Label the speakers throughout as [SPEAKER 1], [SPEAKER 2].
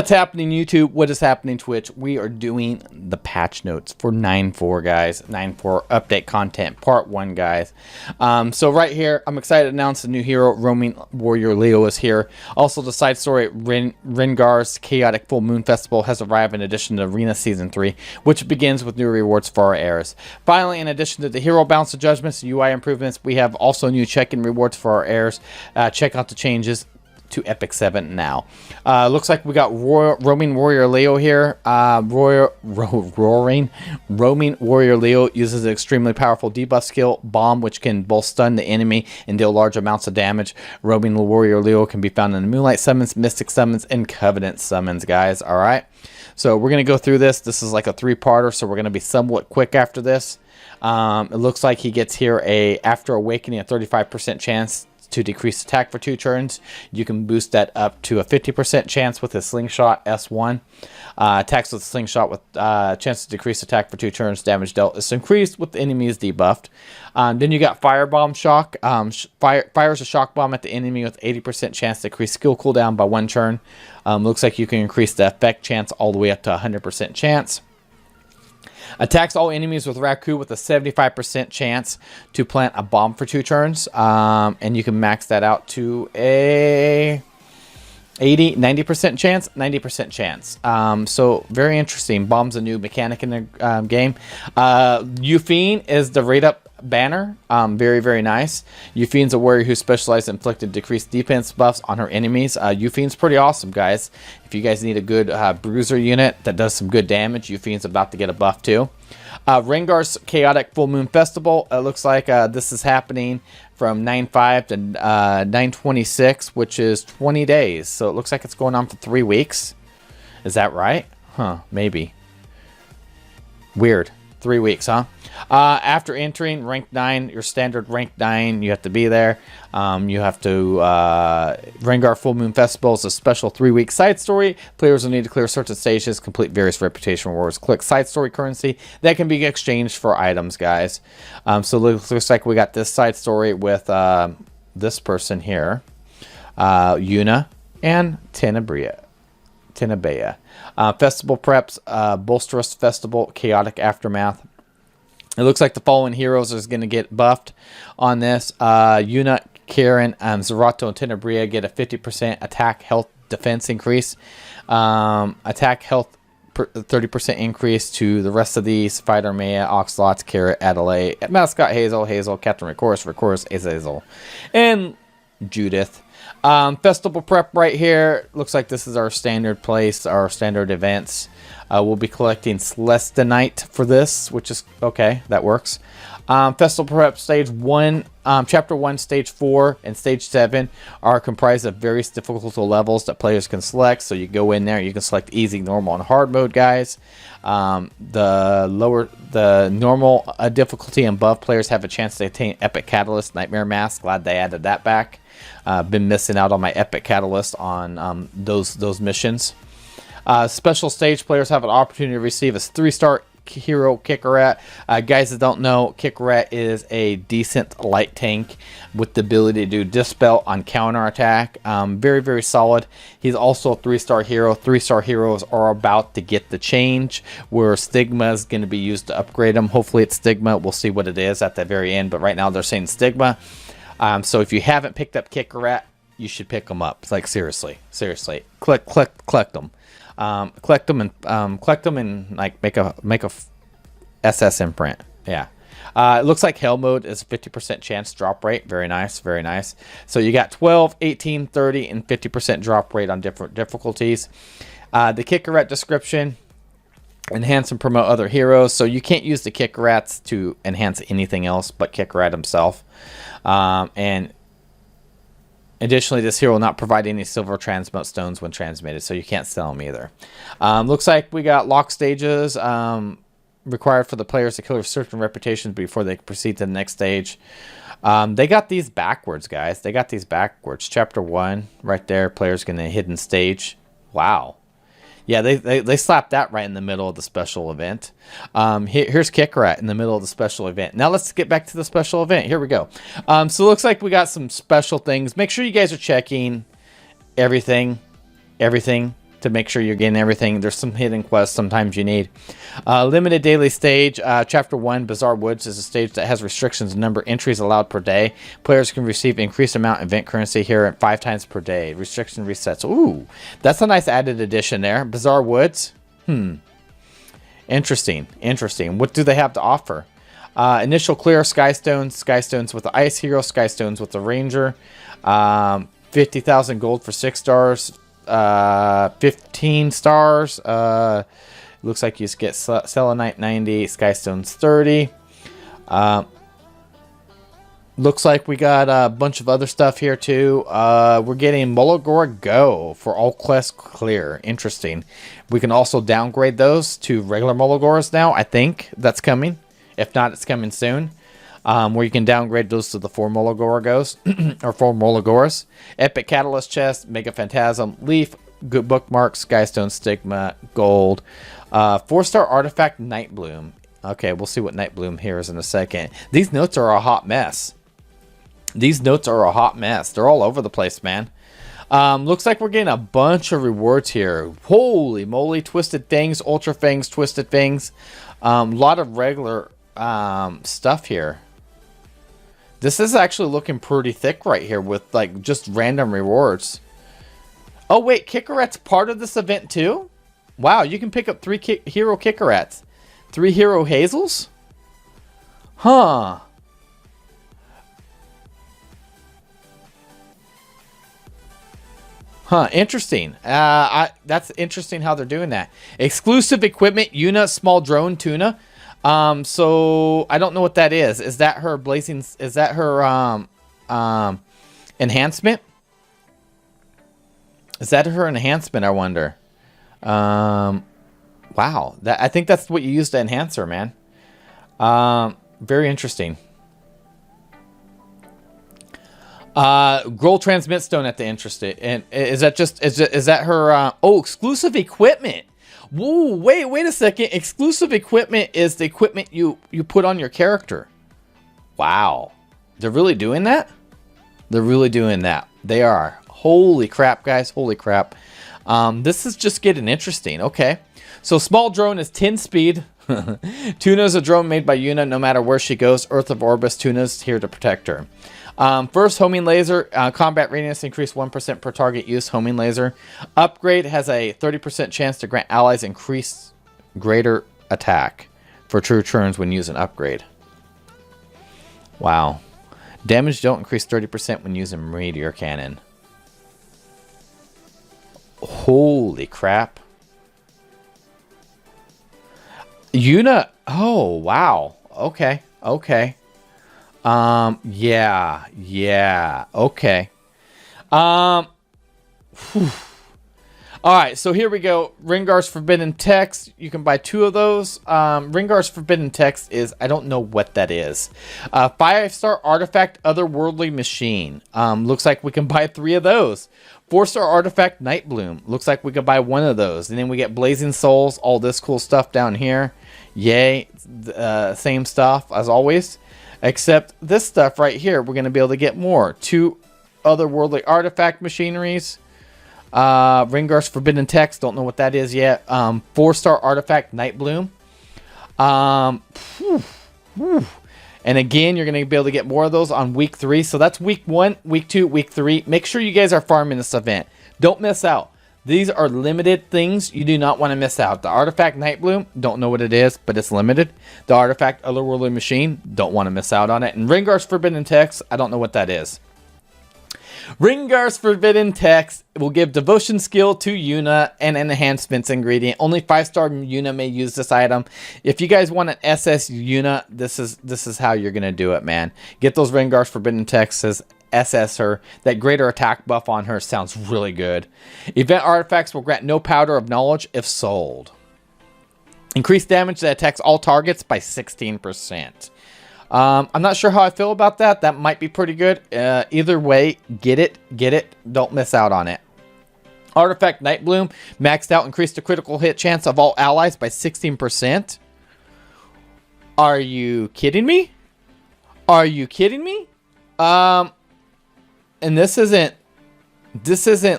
[SPEAKER 1] What's happening, YouTube? What is happening, Twitch? We are doing the patch notes for 9.4, guys. 9.4 update content, part 1, guys. So right here, I'm excited to announce a new hero, Roaming Warrior Leo is here. Also, the side story, Rengar's Chaotic Full Moon Festival has arrived in addition to Arena Season 3, which begins with new rewards for our heirs. Finally, in addition to the hero balance adjustments, UI improvements, we have also new check-in rewards for our heirs. Check out the changes to Epic 7 now. Looks like we got Roaming Warrior Leo here. Roaming Warrior Leo uses an extremely powerful debuff skill, Bomb, which can both stun the enemy and deal large amounts of damage. Roaming Warrior Leo can be found in the Moonlight summons, Mystic summons, and Covenant summons, guys. Alright, so we're going to go through this. This is like a 3-parter, so we're going to be somewhat quick after this. It looks like he gets here after awakening a 35% chance to decrease attack for 2 turns. You can boost that up to a 50% chance with his slingshot S1. Attacks with slingshot with chance to decrease attack for 2 turns. Damage dealt is increased with the enemies debuffed. Then you got Firebomb Shock. Fires a shock bomb at the enemy with 80% chance to increase skill cooldown by 1 turn. Looks like you can increase the effect chance all the way up to 100% chance. Attacks all enemies with Raku with a 75% chance to plant a bomb for 2 turns. And you can max that out to a 90% chance. 90% chance. So very interesting. Bomb's a new mechanic in the game. Yufine is the rate up banner. Very, very nice. Yufine's a warrior who specializes in inflicting decreased defense buffs on her enemies. Yufine's pretty awesome, guys. If you guys need a good bruiser unit that does some good damage, Yufine's about to get a buff too. Rengar's Chaotic Full Moon Festival. It looks like this is happening from 9/5 to 9/26, which is 20 days. So it looks like it's going on for 3 weeks. Is that right? Huh, maybe. Weird. 3 weeks, huh? After entering rank 9, your standard rank 9, you have to be there. You have to Rengar Full Moon Festival is a special 3-week side story. Players will need to clear certain stages, complete various reputation rewards, click side story currency that can be exchanged for items, guys. So it looks like we got this side story with this person here, Yuna and Tenebria. Festival preps, Bolsterous Festival, Chaotic Aftermath. It looks like the following heroes is going to get buffed on this. Yuna, Karen, Zerato, and Tenebria get a 50% attack, health, defense increase. Attack, health, 30% increase to the rest of these. Fighter, Maya, Oxlot, Carrot, Adelaide, Mascot, Hazel, Captain Recourse, Azazel, and Judith. Festival prep right here. Looks like this is our standard place, our standard events. We'll be collecting Celestinite for this, which is okay. That works. Festival prep stage 1, chapter 1, stage 4, and stage 7 are comprised of various difficulty levels that players can select. So you go in there, you can select easy, normal, and hard mode, guys. The normal difficulty and above players have a chance to attain Epic Catalyst, Nightmare Mask. Glad they added that back. Been missing out on my Epic Catalyst on those missions. Special stage players have an opportunity to receive a 3-star hero, Kickarat. Guys that don't know, Kickarat is a decent light tank with the ability to do Dispel on counterattack. Very, very solid. He's also a 3-star hero. 3-star heroes are about to get the change where Stigma is going to be used to upgrade them. Hopefully it's Stigma. We'll see what it is at the very end, but right now they're saying Stigma. So if you haven't picked up Kickarat, you should pick them up. It's like seriously. Collect them. Collect them and like make a SS imprint. Yeah. It looks like Hell mode is 50% chance drop rate. Very nice, very nice. So you got 12, 18, 30, and 50% drop rate on different difficulties. The Kickarat description: enhance and promote other heroes. So you can't use the Kickarats to enhance anything else but Kickarat himself. And additionally, this hero will not provide any silver transmute stones when transmitted, so you can't sell them either. Looks like we got lock stages required for the players to clear certain reputations before they proceed to the next stage. They got these backwards, guys. They got these backwards. Chapter 1, right there, players get a hidden stage. Wow. Yeah, they slapped that right in the middle of the special event. Here's Kickarat in the middle of the special event. Now let's get back to the special event. Here we go. So it looks like we got some special things. Make sure you guys are checking everything to to make sure you're getting everything. There's some hidden quests sometimes you need. Limited daily stage. Chapter 1, Bizarre Woods, is a stage that has restrictions on number of entries allowed per day. Players can receive increased amount of event currency here at 5 times per day. Restriction resets. Ooh, that's a nice added addition there. Bizarre Woods. Interesting. Interesting. What do they have to offer? Initial clear, Skystones. Skystones with the Ice Hero. Skystones with the Ranger. 50,000 gold for 6 stars. 15 stars. Looks like you just get Selenite 90, Skystones 30. Looks like we got a bunch of other stuff here too. We're getting Mulligora Go for all quests clear. Interesting. We can also downgrade those to regular Mulligoras now. I think that's coming. If not, it's coming soon. Where you can downgrade those to the 4 Mulligora Goes or 4 Mulligoras. Epic Catalyst Chest, Mega Phantasm, Leaf, good bookmarks, Skystone Stigma, Gold. 4-star Artifact Night Bloom. Okay, we'll see what Night Bloom here is in a second. These notes are a hot mess. These notes are a hot mess. They're all over the place, man. Looks like we're getting a bunch of rewards here. Holy moly. Twisted Fangs, Ultra Fangs, Twisted Fangs. A lot of regular stuff here. This is actually looking pretty thick right here with like just random rewards. Oh wait, Kickerat's part of this event too? Wow, you can pick up 3 hero Kickerats. 3 hero Hazels? Huh. Huh, interesting. That's interesting how they're doing that. Exclusive equipment, Yuna, small drone tuna. So I don't know what that is. Is that her blazing? Is that her enhancement? Is that her enhancement? I wonder. Wow, I think that's what you use to enhance her, man. Very interesting. Growl Transmit Stone at the interested, and is that just is that her? Oh, exclusive equipment. Whoa, wait a second. Exclusive equipment is the equipment you put on your character. Wow, they're really doing that. They're really doing that. They are. Holy crap, guys! Holy crap. This is just getting interesting. Okay, so small drone is 10 speed. Tuna is a drone made by Yuna. No matter where she goes, Earth of Orbis, Tuna's here to protect her. First, homing laser, combat radius increased 1% per target use. Homing laser upgrade has a 30% chance to grant allies increased greater attack for true turns when using upgrade. Wow. Damage don't increase 30% when using meteor cannon. Holy crap. Yuna. Oh, wow. Okay. Okay. Yeah. Okay. All right, so here we go. Ringar's Forbidden Text. You can buy 2 of those. Ringar's Forbidden Text is, I don't know what that is. 5-star Artifact Otherworldly Machine. Looks like we can buy 3 of those. 4-star Artifact Night Bloom. Looks like we could buy 1 of those. And then we get Blazing Souls, all this cool stuff down here. Yay. Same stuff as always. Except this stuff right here, we're going to be able to get more. 2 Otherworldly Artifact Machineries. Ringar's Forbidden Text. Don't know what that is yet. 4-star Artifact Night Bloom. And again, you're going to be able to get more of those on week 3. So that's week 1, week 2, week 3. Make sure you guys are farming this event. Don't miss out. These are limited things you do not want to miss out. The Artifact Night Bloom, don't know what it is, but it's limited. The Artifact Otherworldly Machine, don't want to miss out on it. And Ringar's Forbidden Text, I don't know what that is. Ringar's Forbidden Text will give Devotion Skill to Yuna and an enhancements ingredient. Only 5-star Yuna may use this item. If you guys want an SS Yuna, this is how you're going to do it, man. Get those Ringar's Forbidden Texts. SS her. That greater attack buff on her sounds really good. Event artifacts will grant no powder of knowledge if sold. Increased damage that attacks all targets by 16%. I'm not sure how I feel about that. That might be pretty good. Either way, get it. Don't miss out on it. Artifact Night Bloom maxed out, increased the critical hit chance of all allies by 16%. Are you kidding me? And this isn't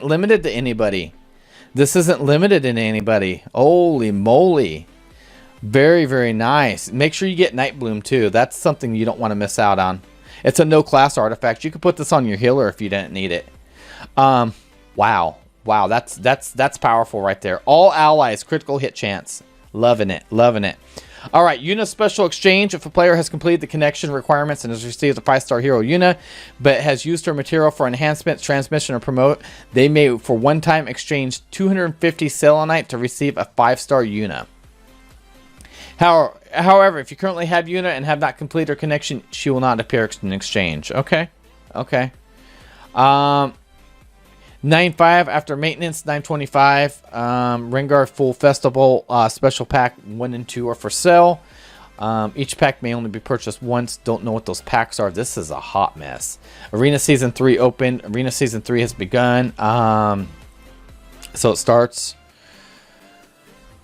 [SPEAKER 1] limited to anybody. This isn't limited in anybody. Holy moly. Very, very nice. Make sure you get Night Bloom too. That's something you don't want to miss out on. It's a no class artifact. You could put this on your healer if you didn't need it. Wow. Wow, that's powerful right there. All allies, critical hit chance. Loving it, loving it. All right, Yuna special exchange. If a player has completed the connection requirements and has received a 5-star hero Yuna, but has used her material for enhancement, transmission, or promote, they may, for one time, exchange 250 selenite to receive a 5-star Yuna. However, if you currently have Yuna and have not completed her connection, she will not appear in exchange. Okay, okay. 9.5 after maintenance, 9.25. Rengar Full Festival Special Pack 1 and 2 are for sale. Each pack may only be purchased once. Don't know what those packs are. This is a hot mess. Arena Season 3 opened. Arena Season 3 has begun. So it starts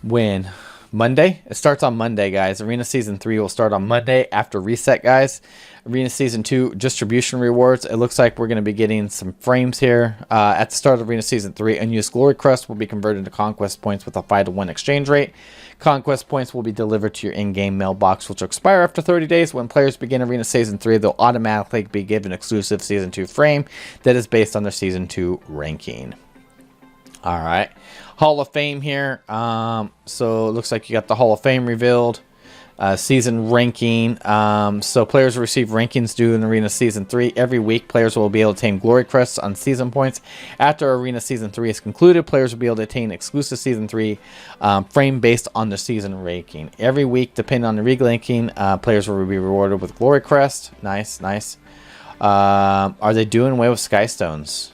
[SPEAKER 1] when? Monday? It starts on Monday, guys. Arena Season 3 will start on Monday after reset, guys. Arena Season 2 distribution rewards. It looks like we're going to be getting some frames here. At the start of Arena Season 3, unused Glory Crest will be converted to Conquest Points with a 5-to-1 exchange rate. Conquest Points will be delivered to your in-game mailbox, which will expire after 30 days. When players begin Arena Season 3, they'll automatically be given exclusive Season 2 frame that is based on their Season 2 ranking. All right. Hall of Fame here. So it looks like you got the Hall of Fame revealed. Season ranking. So players will receive rankings due in Arena Season 3. Every week, players will be able to attain Glory Crests on season points. After Arena Season 3 is concluded, players will be able to attain exclusive Season 3 frame based on the season ranking. Every week, depending on the league ranking, players will be rewarded with Glory Crest. Nice, nice. Are they doing away with Skystones?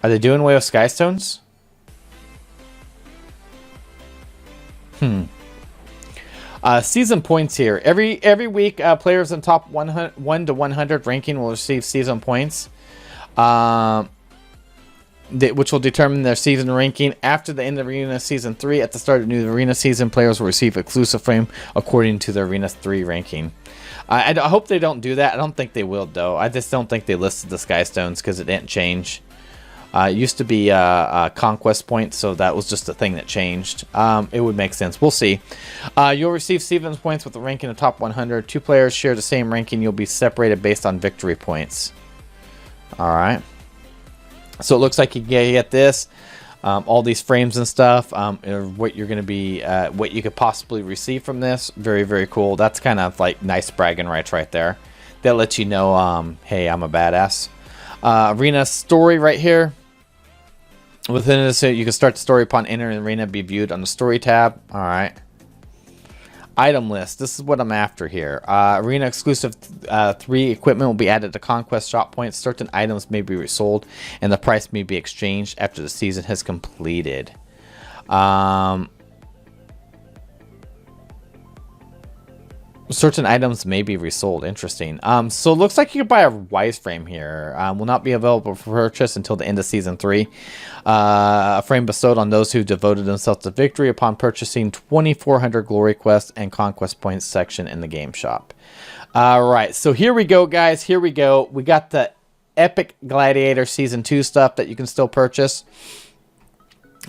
[SPEAKER 1] Are they doing away with Skystones? Season points here. Every week, players in top 1 to 100 ranking will receive season points, which will determine their season ranking. After the end of Arena Season 3, at the start of the new Arena Season, players will receive exclusive frame according to their Arena 3 ranking. I hope they don't do that. I don't think they will, though. I just don't think they listed the Skystones because it didn't change. It used to be Conquest Points, so that was just a thing that changed. It would make sense. We'll see. You'll receive season points with the ranking of top 100. 2 players share the same ranking. You'll be separated based on victory points. All right. So it looks like you get this. All these frames and stuff. What you're going to be, what you could possibly receive from this. Very, very cool. That's kind of like nice bragging rights right there. That lets you know, hey, I'm a badass. Arena story right here. Within this, you can start the story upon entering the arena, be viewed on the story tab. All right. Item list. This is what I'm after here. Arena exclusive 3 equipment will be added to Conquest shop points. Certain items may be resold, and the price may be exchanged after the season has completed. Certain items may be resold. Interesting. So it looks like you can buy a Wise frame here. Will not be available for purchase until the end of Season 3. A frame bestowed on those who devoted themselves to victory upon purchasing 2,400 Glory Quests and Conquest Points section in the game shop. Alright, so here we go, guys. Here we go. We got the Epic Gladiator Season 2 stuff that you can still purchase.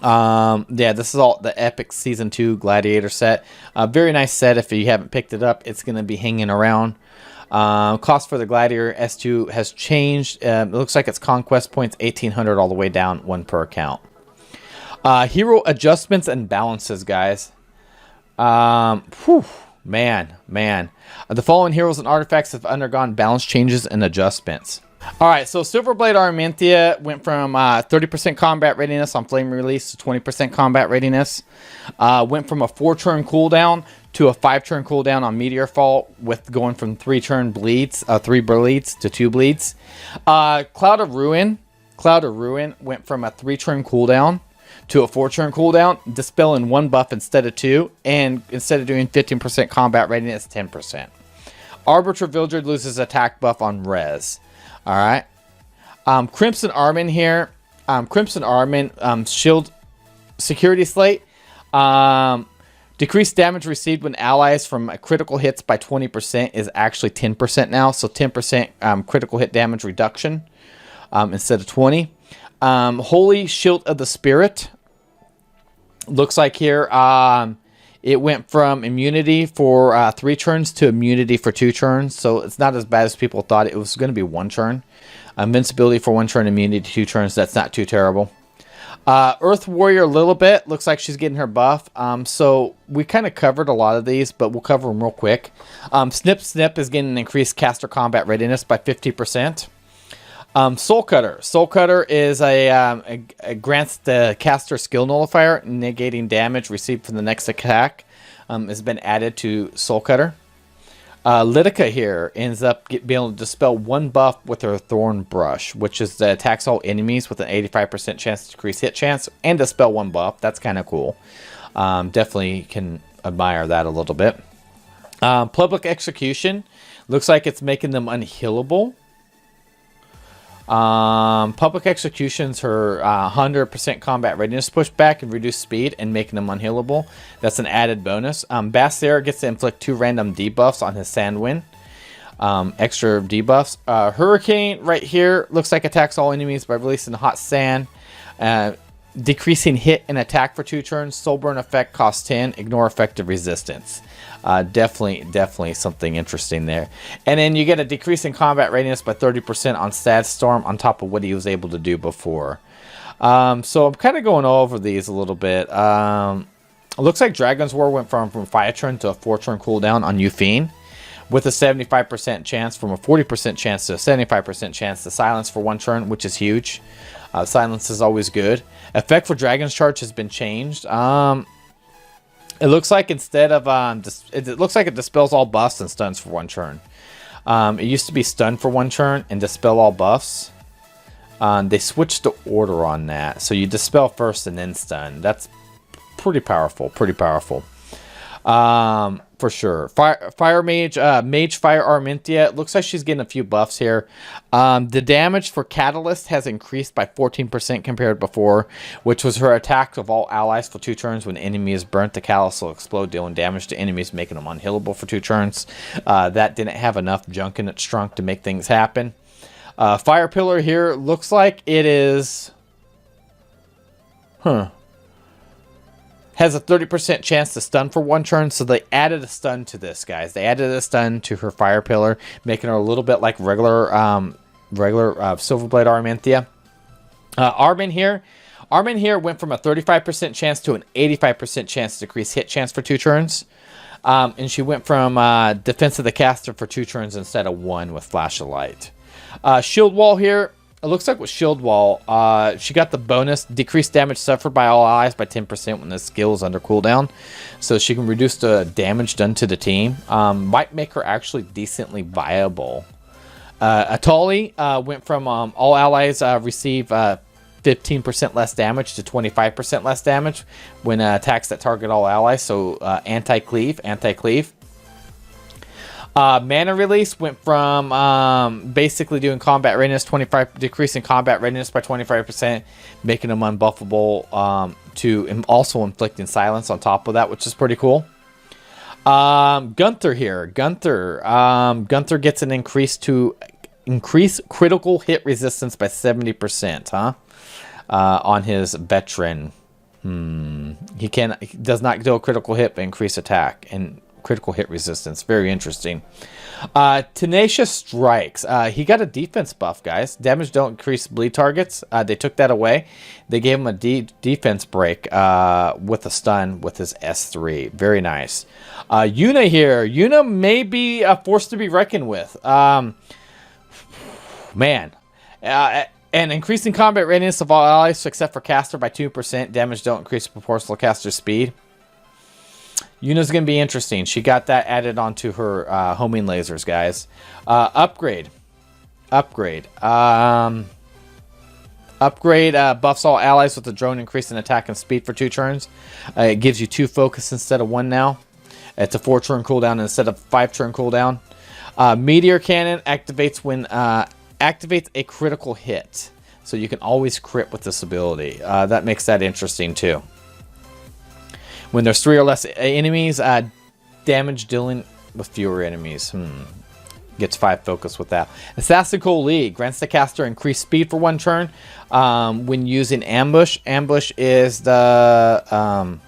[SPEAKER 1] Yeah, this is all the Epic Season 2 Gladiator set. Very nice set. If you haven't picked it up, it's going to be hanging around. Cost for the Gladiator S2 has changed. It looks like it's Conquest Points 1,800 all the way down, 1 per account. Hero adjustments and balances, guys. Man. The following heroes and artifacts have undergone balance changes and adjustments. Alright, so Silverblade Armantia went from 30% combat readiness on Flame Release to 20% combat readiness. Went from a 4-turn cooldown to a 5-turn cooldown on Meteor Fall, with going from 3 bleeds to 2 bleeds. Cloud of Ruin went from a 3-turn cooldown to a 4-turn cooldown, dispelling 1 buff instead of 2, and instead of doing 15% combat readiness, 10%. Arbiter Vildred loses attack buff on Res. Alright. Crimson Armin here. Crimson Armin, shield security slate. Decreased damage received when allies from critical hits by 20% is actually 10% now. So 10% critical hit damage reduction instead of 20. Holy Shield of the Spirit. Looks like here it went from immunity for 3 turns to immunity for 2 turns. So it's not as bad as people thought. It was going to be 1 turn. Invincibility for 1 turn, immunity 2 turns. That's not too terrible. Earth Warrior a little bit. Looks like she's getting her buff. So we kind of covered a lot of these, but we'll cover them real quick. Snip Snip is getting an increased caster combat readiness by 50%. Soul Cutter. Soul Cutter is a grants the caster skill nullifier, negating damage received from the next attack. Has been added to Soul Cutter. Litica here ends up being able to dispel 1 buff with her Thorn Brush, which is that attacks all enemies with an 85% chance to decrease hit chance and dispel 1 buff. That's kind of cool. Definitely can admire that a little bit. Public Execution. Looks like it's making them unhealable. Public Execution's her 100% combat readiness pushback and reduced speed and making them unhealable. That's an added bonus. Bassera gets to inflict 2 random debuffs on his Sandwind. Extra debuffs. Hurricane right here looks like attacks all enemies by releasing hot sand. Decreasing hit and attack for 2 turns. Soul Burn effect costs 10. Ignore effective resistance. Definitely something interesting there. And then you get a decrease in combat readiness by 30% on Sad Storm on top of what he was able to do before. So I'm kind of going over these a little bit. It looks like Dragon's War went from 5 turn to a 4 turn cooldown on Euphine, with a 75% chance from a 40% chance to a 75% chance to silence for 1 turn, which is huge. Silence is always good. Effect for Dragon's Charge has been changed. It looks like instead of it looks like it dispels all buffs and stuns for 1 turn. It used to be stun for 1 turn and dispel all buffs. They switched the order on that, so you dispel first and then stun. That's pretty powerful. For sure. Fire Mage, Mage Fire Arminthia. Looks like she's getting a few buffs here. The damage for Catalyst has increased by 14% compared to before, which was her attack of all allies for 2 turns. When enemy is burnt, the Catalyst will explode, dealing damage to enemies, making them unhealable for 2 turns. That didn't have enough junk in its trunk to make things happen. Fire Pillar here looks like it is... has a 30% chance to stun for 1 turn, so they added a stun to this, guys. They added a stun to her Fire Pillar, making her a little bit like regular Silverblade Arminthia. Armin here went from a 35% chance to an 85% chance to decrease hit chance for 2 turns. And she went from Defense of the Caster for 2 turns instead of 1 with Flash of Light. Shield Wall here. It looks like with Shield Wall, she got the bonus decreased damage suffered by all allies by 10% when the skill is under cooldown. So she can reduce the damage done to the team. Might make her actually decently viable. Atali went from all allies receive 15% less damage to 25% less damage when attacks that target all allies. So anti-cleave. Mana Release went from basically doing combat readiness 25, decreasing combat readiness by 25%, making them unbuffable, to also inflicting silence on top of that, which is pretty cool. Gunther here. Gunther gets an increase critical hit resistance by 70%, on his veteran. He does not do a critical hit, but increase attack and critical hit resistance. Very interesting. Tenacious Strikes. He got a defense buff, guys. Damage don't increase bleed targets. They took that away. They gave him a defense break with a stun with his S3. Very nice. Yuna here. Yuna may be a force to be reckoned with. Man. And increasing combat readiness of all allies except for caster by 2%. Damage don't increase proportional to caster speed. Yuna's going to be interesting. She got that added onto her homing lasers, guys. Upgrade. Upgrade buffs all allies with a drone increase in attack and speed for 2 turns. It gives you 2 focus instead of 1 now. It's a 4-turn cooldown instead of 5-turn cooldown. Meteor Cannon activates when activates a critical hit. So you can always crit with this ability. That makes that interesting too. When there's 3 or less enemies, damage dealing with fewer enemies. Gets 5 focus with that. Assassin Cold Lead grants the caster increased speed for 1 turn when using ambush. Ambush is the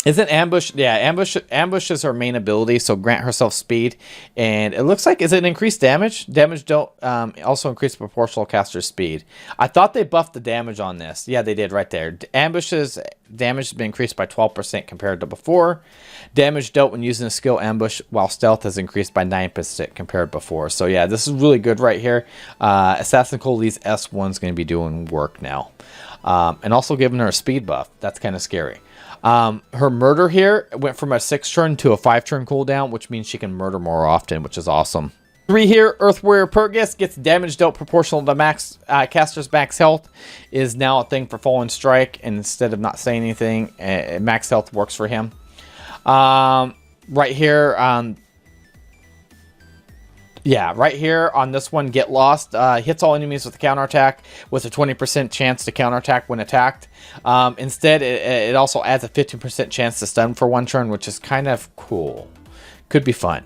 [SPEAKER 1] isn't ambush? Yeah, ambush is her main ability. So grant herself speed, and it looks like, is it increased damage? Damage don't also increase proportional caster speed. I thought they buffed the damage on this. Yeah, they did right there. Ambush's damage has been increased by 12% compared to before. Damage dealt when using a skill ambush while stealth has increased by 9% compared to before. So yeah, this is really good right here. Assassin Cold Lead's S1 is going to be doing work now, and also giving her a speed buff. That's kind of scary. Her murder here went from a 6 turn to a 5 turn cooldown, which means she can murder more often, which is awesome. 3 here, Earth Warrior Purgus gets damage dealt proportional to max caster's max health, is now a thing for Fallen Strike, and instead of not saying anything, max health works for him. Right here, yeah, right here on this one, Get Lost hits all enemies with a counterattack with a 20% chance to counterattack when attacked. Instead, it also adds a 15% chance to stun for 1 turn, which is kind of cool. Could be fun.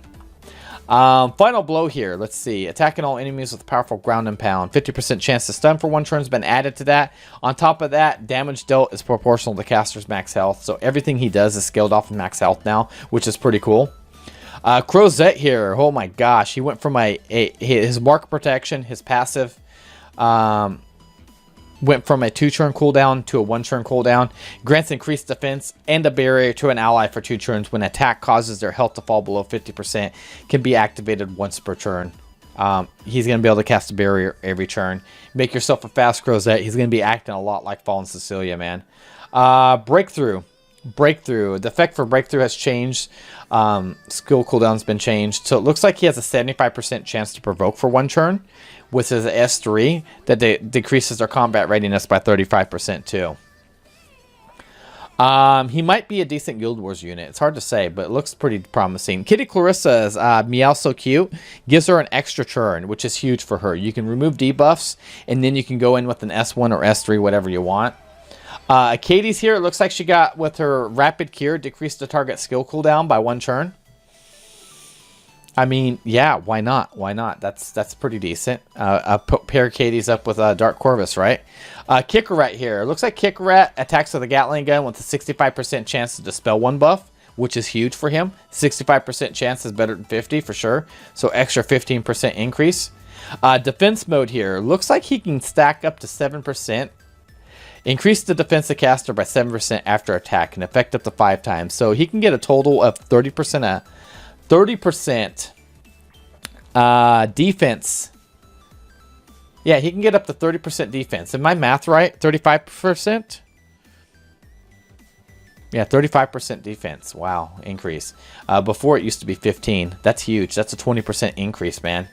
[SPEAKER 1] Final Blow here. Let's see. Attacking all enemies with powerful ground and pound. 50% chance to stun for 1 turn has been added to that. On top of that, damage dealt is proportional to caster's max health. So everything he does is scaled off of max health now, which is pretty cool. Crozet here, oh my gosh, he went from his mark protection, his passive, went from a 2 turn cooldown to a 1 turn cooldown. Grants increased defense and a barrier to an ally for 2 turns when attack causes their health to fall below 50%. Can be activated once per turn. He's going to be able to cast a barrier every turn. Make yourself a fast Crozet. He's going to be acting a lot like Fallen Cecilia, man. Breakthrough. The effect for Breakthrough has changed. Skill cooldown's been changed. So it looks like he has a 75% chance to provoke for 1 turn with his S3 that decreases their combat readiness by 35% too. He might be a decent Guild Wars unit. It's hard to say, but it looks pretty promising. Kitty Clarissa's Meow So Cute gives her an extra turn, which is huge for her. You can remove debuffs, and then you can go in with an S1 or S3, whatever you want. Katie's here. It looks like she got, with her Rapid Cure, decreased the target skill cooldown by 1 turn. I mean, yeah, why not? Why not? That's pretty decent. Pair Katie's up with Dark Corvus, right? Kicker Rat here. It looks like Kicker Rat attacks with a Gatling gun with a 65% chance to dispel 1 buff, which is huge for him. 65% chance is better than 50 for sure. So extra 15% increase. Defense mode here. Looks like he can stack up to 7%. Increase the defense of caster by 7% after attack and effect up to 5 times. So he can get a total of 30% defense. Yeah, he can get up to 30% defense. Am my math right? 35%? Yeah, 35% defense. Wow, increase. Before it used to be 15. That's huge. That's a 20% increase, man.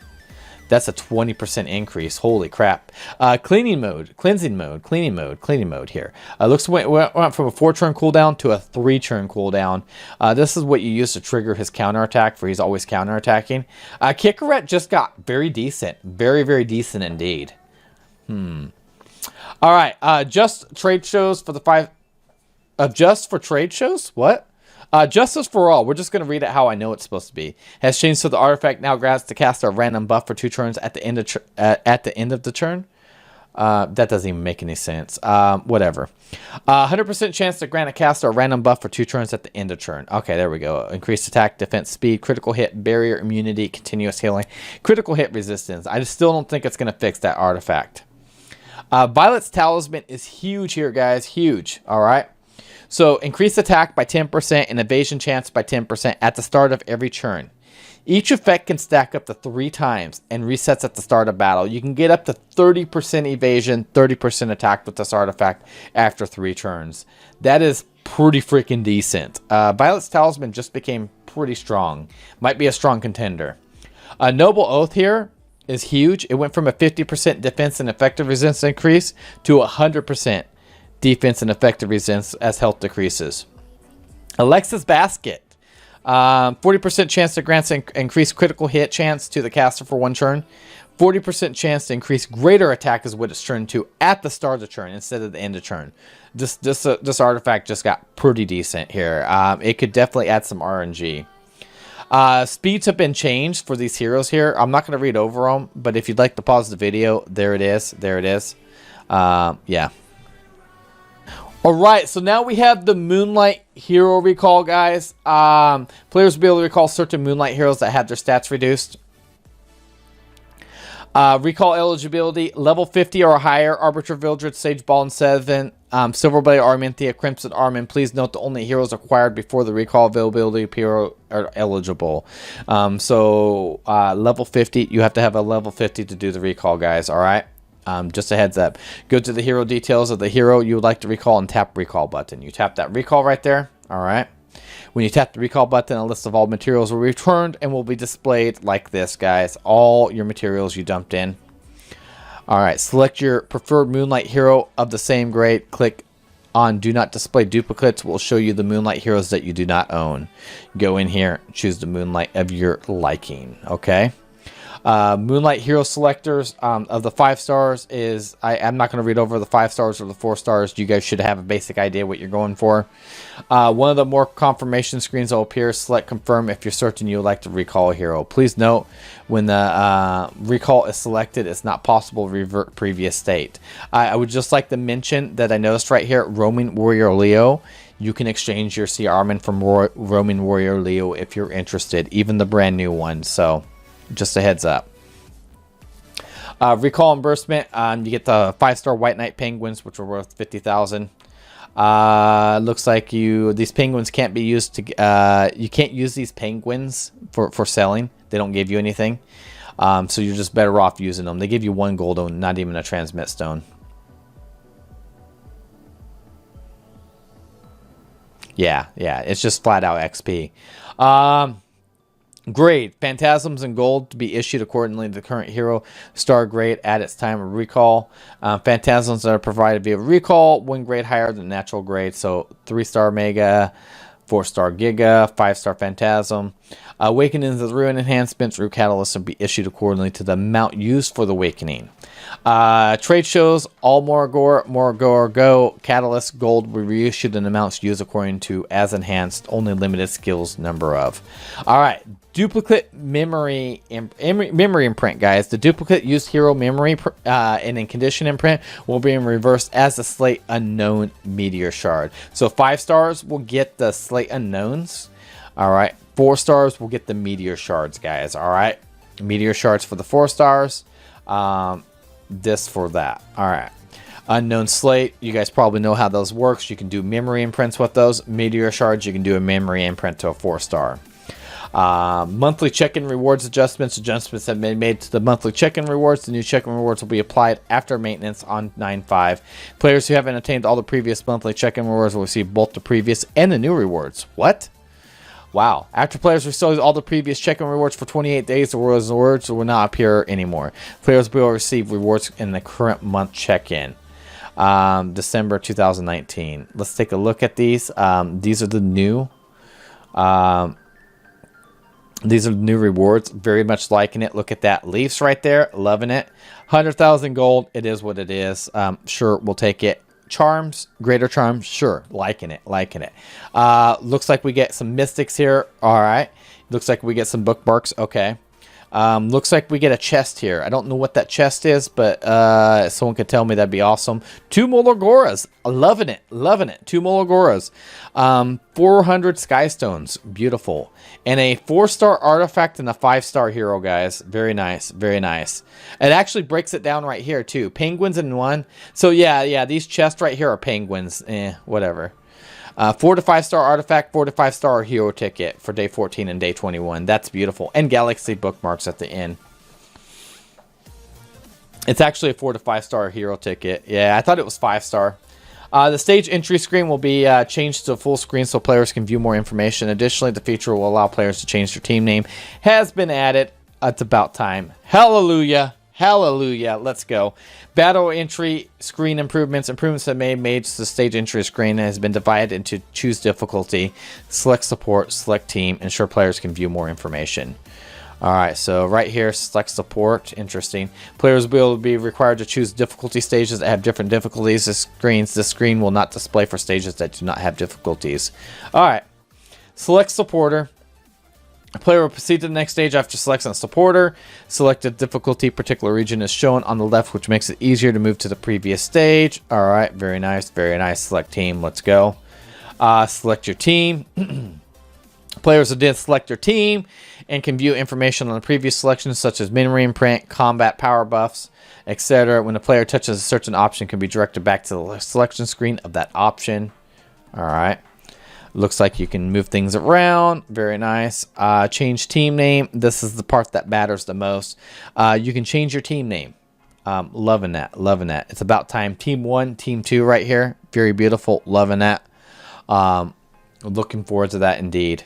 [SPEAKER 1] That's a 20% increase. Holy crap. Cleansing mode here. Looks went from a 4 turn cooldown to a 3 turn cooldown. This is what you use to trigger his counterattack, for he's always counterattacking. Kikaret just got very decent. Very, very decent indeed. Alright, just trade shows for the 5. Just for trade shows? What? Justice for All. We're just going to read it how I know it's supposed to be. Has changed so the artifact now grants to cast a random buff for 2 turns at the end of the turn. That doesn't even make any sense. Whatever. 100% chance to grant a caster a random buff for 2 turns at the end of turn. Okay, there we go. Increased attack, defense, speed, critical hit, barrier, immunity, continuous healing, critical hit resistance. I just still don't think it's going to fix that artifact. Violet's Talisman is huge here, guys. Huge. All right. So, increase attack by 10% and evasion chance by 10% at the start of every turn. Each effect can stack up to 3 times and resets at the start of battle. You can get up to 30% evasion, 30% attack with this artifact after 3 turns. That is pretty freaking decent. Violet's Talisman just became pretty strong. Might be a strong contender. Noble Oath here is huge. It went from a 50% defense and effective resistance increase to 100% defense and effective resistance as health decreases. Alexa's Basket. 40% chance to grant increased critical hit chance to the caster for 1 turn. 40% chance to increase greater attack is what it's turned to at the start of the turn instead of the end of turn. This artifact just got pretty decent here. It could definitely add some RNG. Speeds have been changed for these heroes here. I'm not going to read over them, but if you'd like to pause the video, there it is. There it is. Yeah. All right, so now we have the Moonlight hero recall, guys. Players will be able to recall certain Moonlight heroes that had their stats reduced. Recall eligibility, level 50 or higher, Arbiter, Vildred, Sage Ball, and 7, Silverblade, Arminthia, Crimson Armin. Please note the only heroes acquired before the recall availability period are eligible. Level 50, you have to have a level 50 to do the recall, guys, all right? Just a heads up. Go to the hero details of the hero you would like to recall and tap recall button. You tap that recall right there, all right? When you tap the recall button, a list of all materials will be returned and will be displayed like this, guys. All your materials you dumped in. All right, select your preferred Moonlight hero of the same grade. Click on Do Not Display Duplicates. We'll show you the Moonlight heroes that you do not own. Go in here, choose the Moonlight of your liking, okay? Moonlight hero selectors of the 5 stars is, I'm not going to read over the 5 stars or the 4 stars. You guys should have a basic idea what you're going for. One of the more confirmation screens will appear. Select confirm if you're certain you would like to recall a hero. Please note when the recall is selected, it's not possible to revert previous state. I would just like to mention that I noticed right here, Roaming Warrior Leo. You can exchange your C Armin from Roaming Warrior Leo if you're interested, even the brand new one. So just a heads up. Recall reimbursement. You get the 5-star White Knight penguins, which are worth 50,000. Looks like these penguins can't be used to. You can't use these penguins for selling. They don't give you anything. So you're just better off using them. They give you 1 gold stone, not even a transmit stone. Yeah, it's just flat out XP. Grade. Phantasms and gold to be issued accordingly to the current hero star grade at its time of recall. Phantasms that are provided via recall, 1 grade higher than natural grade. So 3-star Mega, 4-star Giga, 5-star Phantasm. Awakenings of the Ruin enhancements, Root Catalyst will be issued accordingly to the amount used for the Awakening. Trade shows, all Morgor Go, Catalyst Gold will be reissued in amounts used according to as enhanced, only limited skills number of. Alright, duplicate memory imprint, guys. The duplicate used hero memory and in condition imprint will be in reverse as the Slate Unknown Meteor Shard. So 5 stars will get the Slate Unknowns. Alright, 4 stars will get the Meteor Shards, guys. Alright, Meteor Shards for the 4 stars. This for that. Alright. Unknown Slate. You guys probably know how those works. You can do memory imprints with those. Meteor Shards, you can do a memory imprint to a 4-star. Monthly check-in rewards adjustments. Adjustments have been made to the monthly check-in rewards. The new check-in rewards will be applied after maintenance on 9/5. Players who haven't attained all the previous monthly check-in rewards will receive both the previous and the new rewards. What? Wow. After players receive all the previous check-in rewards for 28 days, the rewards will not appear anymore. Players will receive rewards in the current month check-in. December 2019. Let's take a look at these. These are the new rewards. Very much liking it. Look at that. Leafs right there. Loving it. 100,000 gold. It is what it is. Sure, we'll take it. Charms, greater charms, sure, liking it. Looks like we get some mystics here. All right, looks like we get some bookmarks. Okay, looks like we get a chest here. I don't know what that chest is, but someone could tell me, that'd be awesome. 2 Mologoras, loving it. 2 Mologoras, 400 Skystones, beautiful, and a 4-star artifact and a 5-star hero, guys. Very nice. It actually breaks it down right here too. Penguins in 1. So yeah, these chests right here are penguins. Whatever. 4 to 5-star artifact, 4 to 5-star hero ticket for day 14 and day 21. That's beautiful. And galaxy bookmarks at the end. It's actually a 4 to 5-star hero ticket. Yeah, I thought it was 5-star. The stage entry screen will be changed to full screen so players can view more information. Additionally, the feature will allow players to change their team name. Has been added. It's about time. Hallelujah. Let's go. Battle entry screen improvements. Improvements have been made to the stage entry screen and has been divided into choose difficulty, select support, select team. Ensure players can view more information. Alright, so right here, select support. Interesting. Players will be required to choose difficulty stages that have different difficulties. This screen will not display for stages that do not have difficulties. Alright, select supporter. A player will proceed to the next stage after selecting a supporter. Selected difficulty particular region is shown on the left, which makes it easier to move to the previous stage. All right, very nice, very nice. Select team, let's go. Select your team. Players will then select their team and can view information on the previous selections, such as memory imprint, combat power buffs, etc. When the player touches a certain option, can be directed back to the selection screen of that option. All right. Looks like you can move things around. Very nice. Change team name. This is the part that matters the most. You can change your team name. Loving that. Loving that. It's about time. Team 1, Team 2 right here. Very beautiful. Loving that. Looking forward to that indeed.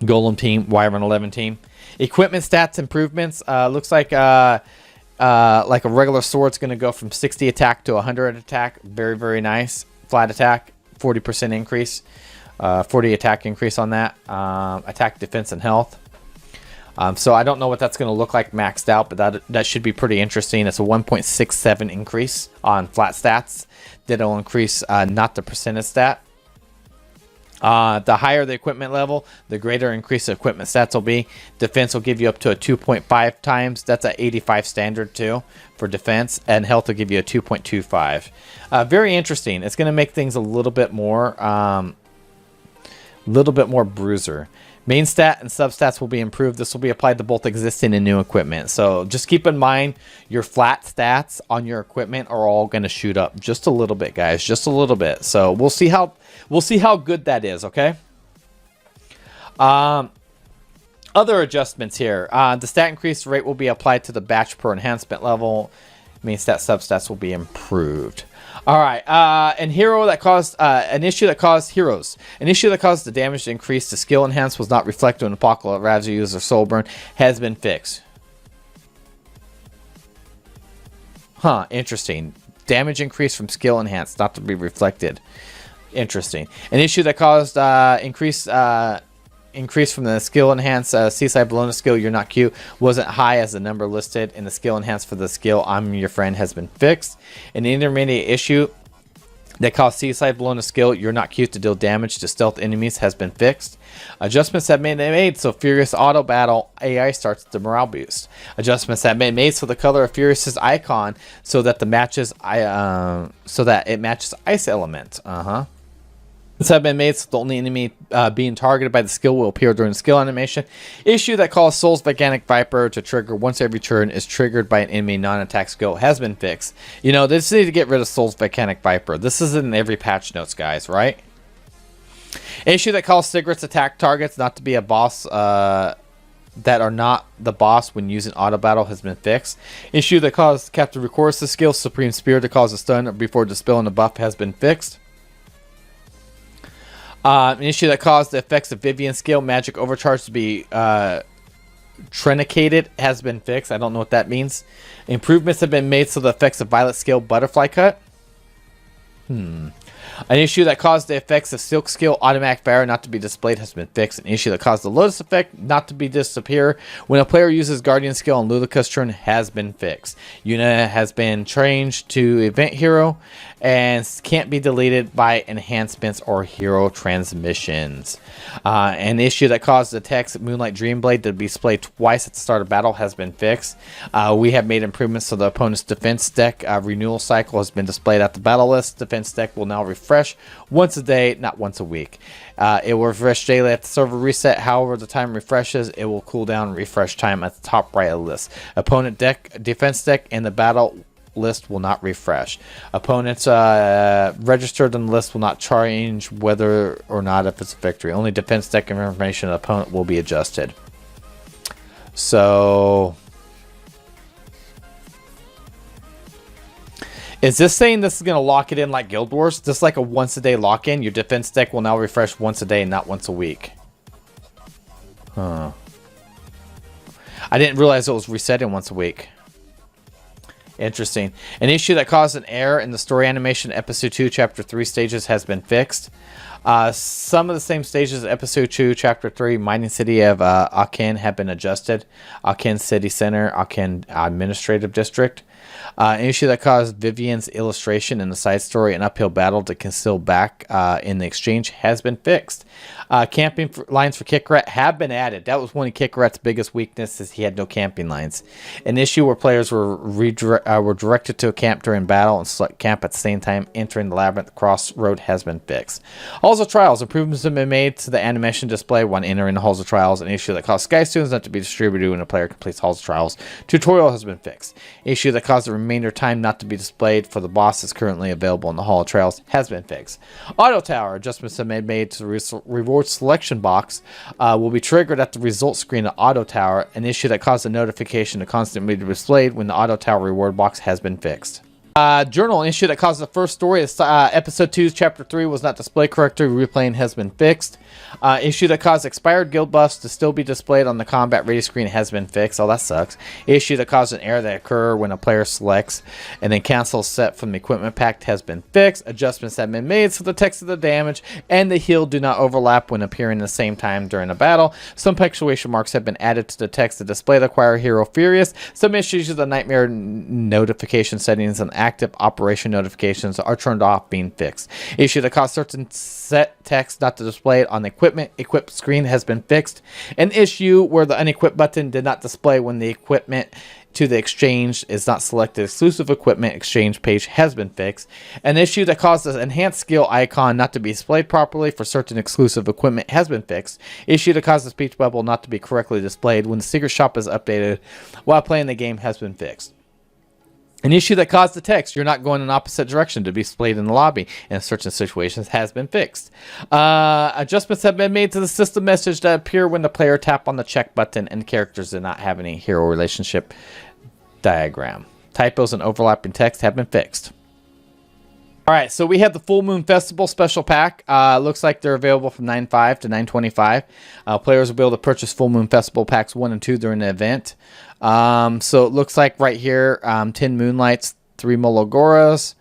[SPEAKER 1] Golem team. Wyvern 11 team. Equipment stats improvements. Looks like a regular sword's going to go from 60 attack to 100 attack. Very, very nice. Flat attack. 40% increase. 40 attack increase on that. Attack, defense, and health. So I don't know what that's going to look like maxed out, but that should be pretty interesting. It's a 1.67 increase on flat stats. That'll increase not the percentage stat. The higher the equipment level, the greater increase the equipment stats will be. Defense will give you up to a 2.5 times. That's a 85 standard too for defense, and health will give you a 2.25. Very interesting. It's going to make things a little bit more bruiser. Main stat and substats will be improved. This will be applied to both existing and new equipment. So just keep in mind your flat stats on your equipment are all going to shoot up just a little bit, guys, just a little bit. So we'll see how good that is. Okay. Other adjustments here. The stat increase rate will be applied to the batch per enhancement level. Main stat substats will be improved. All right, an issue that caused the damage to increase to skill enhance was not reflected when Apocalypse Ravage user Soulburn has been fixed. Huh, interesting. Damage increase from skill enhance not to be reflected. Interesting. An issue that caused increase from the skill enhance Seaside Bologna skill You're Not Cute wasn't high as the number listed in the skill enhance for the skill I'm Your Friend has been fixed. An intermediate issue that caused Seaside Bologna skill You're Not Cute to deal damage to stealth enemies has been fixed. Adjustments have been made so Furious Auto Battle AI starts the morale boost. Adjustments have been made so the color of Furious's icon so that it matches ice element. Have been made so the only enemy being targeted by the skill will appear during the skill animation. Issue that caused Soul's Volcanic Viper to trigger once every turn is triggered by an enemy non-attack skill has been fixed. You know, they just need to get rid of Soul's Volcanic Viper. This is in every patch notes, guys, right? Issue that caused cigarettes attack targets not to be a boss that are not the boss when using auto battle has been fixed. Issue that caused Captain Recourse's skill Supreme Spear to cause a stun before dispelling a buff has been fixed. An issue that caused the effects of Vivian's skill Magic Overcharge to be trinicated has been fixed. I don't know what that means. Improvements have been made so the effects of Violet skill Butterfly Cut. An issue that caused the effects of Silk skill Automatic Fire not to be displayed has been fixed. An issue that caused the Lotus effect not to be disappear when a player uses Guardian skill on Ludica's turn has been fixed. Yuna has been changed to Event Hero and can't be deleted by enhancements or hero transmissions. An issue that caused the text Moonlight Dreamblade to be displayed twice at the start of battle has been fixed. We have made improvements to the opponent's defense deck. Renewal cycle has been displayed at the battle list. Defense deck will now refresh once a day, not once a week. It will refresh daily at the server reset. However, the time refreshes, it will cool down refresh time at the top right of the list. Opponent deck, defense deck, and the battle list will not refresh. Opponents registered on the list will not change whether or not if it's a victory. Only defense deck information of the opponent will be adjusted. So is this saying this is going to lock it in like Guild Wars? Just like a once a day lock in? Your defense deck will now refresh once a day, not once a week. Huh. I didn't realize it was resetting once a week. Interesting. An issue that caused an error in the story animation episode 2 chapter 3 stages has been fixed. Some of the same stages of episode 2 chapter 3 mining city of Aken have been adjusted. Aken city center, Aken administrative district. An issue that caused Vivian's illustration in the side story an uphill battle to conceal back in the exchange has been fixed. Camping lines for Kit Kat have been added. That was one of Kit Kat's biggest weaknesses. He had no camping lines. An issue where players were directed to a camp during battle and select camp at the same time entering the labyrinth crossroad has been fixed. Halls of Trials. Improvements have been made to the animation display when entering the Halls of Trials. An issue that caused Sky Students not to be distributed when a player completes Halls of Trials tutorial has been fixed. Issue that caused the remainder time not to be displayed for the boss is currently available in the Hall of Trials has been fixed. Auto Tower. Adjustments have been made to the reward selection box will be triggered at the result screen of Auto Tower. An issue that caused a notification to constantly be displayed when the Auto Tower reward box has been fixed. Journal. An issue that caused the first story of episode 2's chapter 3 was not displayed correctly. Replaying has been fixed. Issue that caused expired guild buffs to still be displayed on the combat ready screen has been fixed. Oh, that sucks. Issue that caused an error that occur when a player selects and then cancels set from the equipment pack has been fixed. Adjustments have been made so the text of the damage and the heal do not overlap when appearing at the same time during a battle. Some punctuation marks have been added to the text to display the acquire hero Furious. Some issues of the nightmare notification settings and active operation notifications are turned off being fixed. Issue that caused certain set text not to display it on the equipped screen has been fixed. An issue where the unequipped button did not display when the equipment to the exchange is not selected exclusive equipment exchange page has been fixed. An issue that caused the enhanced skill icon not to be displayed properly for certain exclusive equipment has been fixed. Issue that caused the speech bubble not to be correctly displayed when the secret shop is updated while playing the game has been fixed. An issue that caused the text, you're not going in opposite direction, to be displayed in the lobby in certain situations has been fixed. Adjustments have been made to the system message that appear when the player tap on the check button and characters did not have any hero relationship diagram. Typos and overlapping text have been fixed. All right, so we have the Full Moon Festival special pack. Looks like they're available from $9.5 to $9.25. Players will be able to purchase Full Moon Festival packs 1 and 2 during the event. So it looks like right here, 10 Moonlights, 3 Mologoras,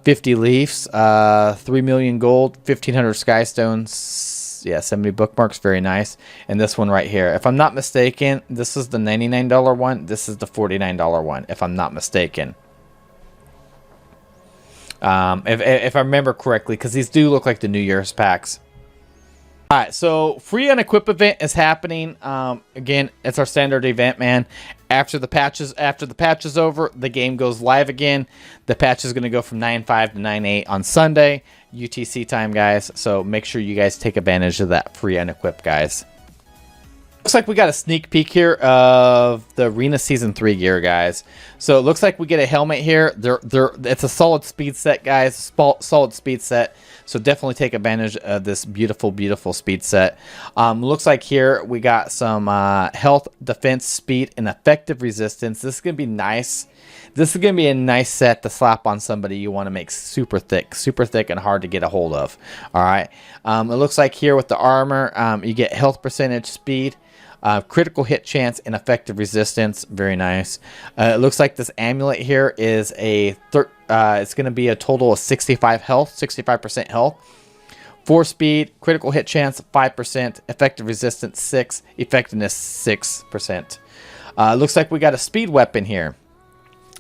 [SPEAKER 1] 50 Leafs, 3 million gold, 1,500 Skystones, yeah, 70 bookmarks, very nice. And this one right here, if I'm not mistaken, this is the $99 one. This is the $49 one, if I'm not mistaken. If I remember correctly, because these do look like the New Year's packs. All right, so free unequip event is happening. Again, it's our standard event, man. After the patch is over, the game goes live again. The patch is going to go from 9.5 to 9.8 on Sunday, UTC time, guys. So make sure you guys take advantage of that free unequip, guys. Looks like we got a sneak peek here of the Arena Season 3 gear, guys. So it looks like we get a helmet here. It's a solid speed set, guys. Solid speed set. So definitely take advantage of this beautiful, beautiful speed set. Looks like here we got some health, defense, speed, and effective resistance. This is going to be nice. This is going to be a nice set to slap on somebody you want to make super thick and hard to get a hold of. All right. It looks like here with the armor, you get health percentage, speed, critical hit chance, and effective resistance. Very nice. It looks like this amulet here is it's going to be a total of 65 health, 65% health. 4 speed, critical hit chance 5%, effective resistance 6, effectiveness 6%. Looks like we got a speed weapon here.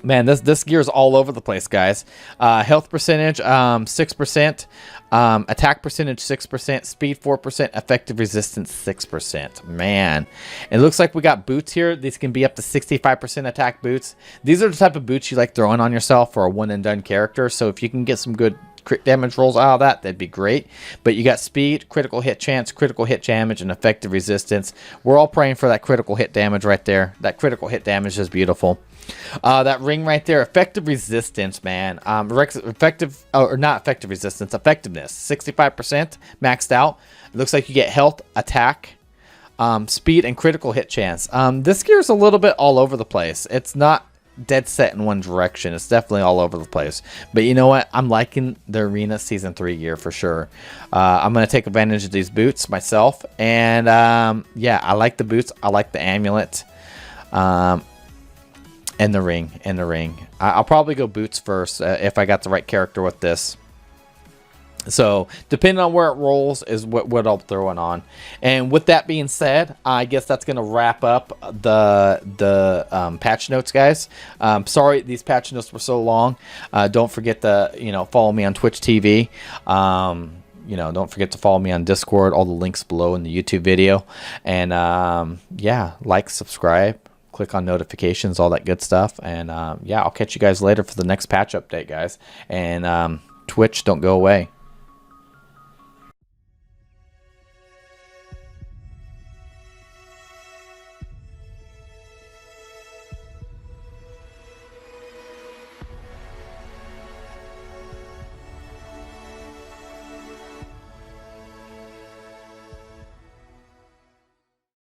[SPEAKER 1] Man, this gear is all over the place, guys. Health percentage 6%, attack percentage 6%, speed 4%, effective resistance 6%. Man, it looks like we got boots here. These can be up to 65% attack boots. These are the type of boots you like throwing on yourself for a one and done character. So if you can get some good crit damage rolls out of that, that'd be great. But you got speed, critical hit chance, critical hit damage, and effective resistance. We're all praying for that critical hit damage right there. That critical hit damage is beautiful. That ring right there, effective resistance, man. Effectiveness, 65% maxed out. It looks like you get health, attack, speed, and critical hit chance. This gear is a little bit all over the place. It's not dead set in one direction. It's definitely all over the place. But you know what? I'm liking the Arena Season 3 gear for sure. I'm going to take advantage of these boots myself. And yeah, I like the boots. I like the amulet. And the ring. I'll probably go boots first if I got the right character with this. So depending on where it rolls is what I'll throw it on. And with that being said, I guess that's going to wrap up the patch notes, guys. Sorry these patch notes were so long. Don't forget to follow me on Twitch TV. Don't forget to follow me on Discord. All the links below in the YouTube video. And yeah, like, subscribe, click on notifications, all that good stuff. And yeah, I'll catch you guys later for the next patch update, guys. And Twitch, don't go away.